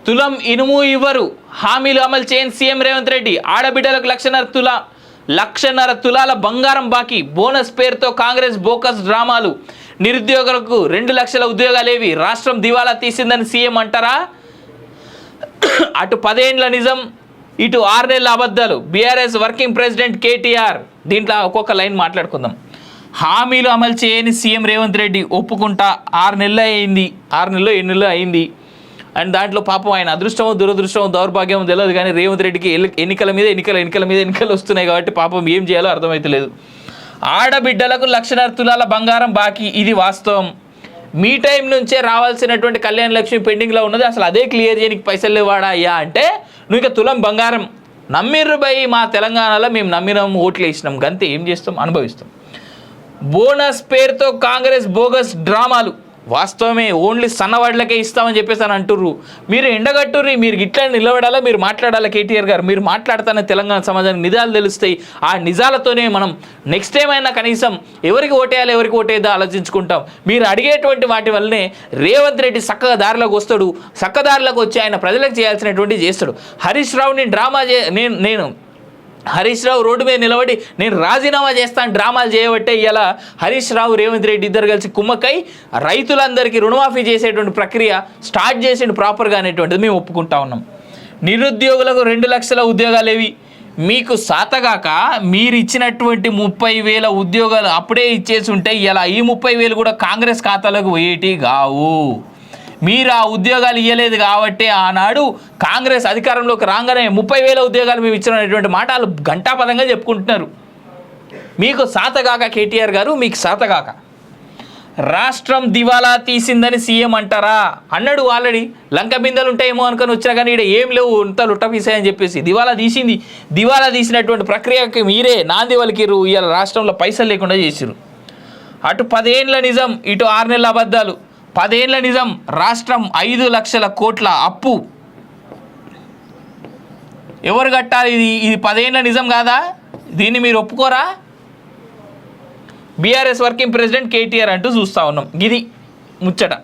తులం ఇనుము ఇవ్వరు, హామీలు అమలు చేయని సీఎం రేవంత్ రెడ్డి. ఆడబిడ్డలకు 1.5 తులాల బంగారం బాకీ. బోనస్ పేరుతో కాంగ్రెస్ బోకస్ డ్రామాలు. నిరుద్యోగులకు 2 లక్షల ఉద్యోగాలేవి. రాష్ట్రం దివాలా తీసిందని సీఎం అంటారా? అటు 10 ఏండ్ల నిజం, ఇటు 6 నెలల అబద్ధాలు. BRS working president KTR. దీంట్లో ఒక్కొక్క లైన్ మాట్లాడుకుందాం. హామీలు అమలు చేయని సీఎం రేవంత్ రెడ్డి ఒప్పుకుంటా. 6 నెలలు అయింది, 6 నెలలు 7 నెలలు అయింది. అండ్ దాంట్లో పాపం ఆయన అదృష్టమో దురదృష్టమో దౌర్భాగ్యమో తెలియదు, కానీ రేవంత్ రెడ్డికి ఎన్నికల మీద ఎన్నికలు వస్తున్నాయి కాబట్టి పాపం ఏం చేయాలో అర్థమవుతలేదు. ఆడబిడ్డలకు 1.5 తులాల బంగారం బాకీ, ఇది వాస్తవం. మీ టైం నుంచే రావాల్సినటువంటి కళ్యాణ లక్ష్మి పెండింగ్లో ఉన్నది, అసలు అదే క్లియర్ చేయడానికి పైసలు లేవాడా అయ్యా అంటే నువ్వు ఇక తులం బంగారం నమ్మిర్రు బై. మా తెలంగాణలో మేము నమ్మినాం, ఓట్లు వేసినాం, గంతే. ఏం చేస్తాం? అనుభవిస్తాం. బోనస్ పేరుతో కాంగ్రెస్ బోగస్ డ్రామాలు. వాస్తవమే, ఓన్లీ సన్నవాళ్ళకే ఇస్తామని చెప్పేసి అని అంటుర్రు. మీరు ఎండగట్టుర్రి, మీరు ఇట్లా నిలబడాలా, మీరు మాట్లాడాలా. కేటీఆర్ గారు మీరు మాట్లాడుతానే తెలంగాణ సమాజానికి నిజాలు తెలుస్తాయి. ఆ నిజాలతోనే మనం నెక్స్ట్ టైం అయినా కనీసం ఎవరికి ఓటేయాలి ఎవరికి ఓటేద్దా ఆలోచించుకుంటాం. మీరు అడిగేటువంటి వాటి వల్లనే రేవంత్ రెడ్డి చక్కగా దారిలోకి వస్తాడు. చక్కదారిలోకి వచ్చి ఆయన ప్రజలకు చేయాల్సినటువంటి చేస్తాడు. హరీష్ రావుని డ్రామా నేను హరీష్ రావు రోడ్డు మీద నిలబడి నేను రాజీనామా చేస్తాను డ్రామాలు చేయబట్టే ఇలా హరీష్ రావు రేవంత్ రెడ్డి ఇద్దరు కలిసి కుమ్మక్కై రైతులందరికీ రుణమాఫీ చేసేటువంటి ప్రక్రియ స్టార్ట్ చేసిండు ప్రాపర్గా అనేటువంటిది మేము ఒప్పుకుంటా ఉన్నాం. నిరుద్యోగులకు 2 లక్షల ఉద్యోగాలేవి. మీకు సాతగాక మీరు ఇచ్చినటువంటి 30,000 ఉద్యోగాలు అప్పుడే ఇచ్చేసి ఉంటే ఇలా ఈ 30,000 కూడా కాంగ్రెస్ ఖాతాలోకి పోయేటి కావు. మీరు ఆ ఉద్యోగాలు ఇవ్వలేదు కాబట్టి ఆనాడు కాంగ్రెస్ అధికారంలోకి రాగానే 30,000 ఉద్యోగాలు మేము ఇచ్చినటువంటి మాట వాళ్ళు ఘంటాపదంగా చెప్పుకుంటున్నారు. మీకు సాతగాక కేటీఆర్ గారు, మీకు సాతగాక రాష్ట్రం దివాలా తీసిందని సీఎం అంటారా? అన్నాడు ఆల్రెడీ. లంక బిందెలు ఉంటాయేమో అనుకుని వచ్చినా కానీ ఇక్కడ ఏం లేవు, ఇంత లుట్టపీసాయని చెప్పేసి దివాలా తీసింది. దివాలా తీసినటువంటి ప్రక్రియకి మీరే నాంది వలికిరు. ఇవాళ రాష్ట్రంలో పైసలు లేకుండా చేసిరు. అటు 10 ఏండ్ల నిజం, ఇటు 6 నెలల అబద్ధాలు. 10 ఏండ్ల నిజం, రాష్ట్రం 5 లక్షల కోట్ల అప్పు. ఎవరు కట్టాలి? ఇది 10 ఏండ్ల నిజం కాదా? దీన్ని మీరు ఒప్పుకోరా? బీఆర్ఎస్ వర్కింగ్ ప్రెసిడెంట్ కేటీఆర్ అంటూ చూస్తూ ఉన్నాం. ఇది ముచ్చట.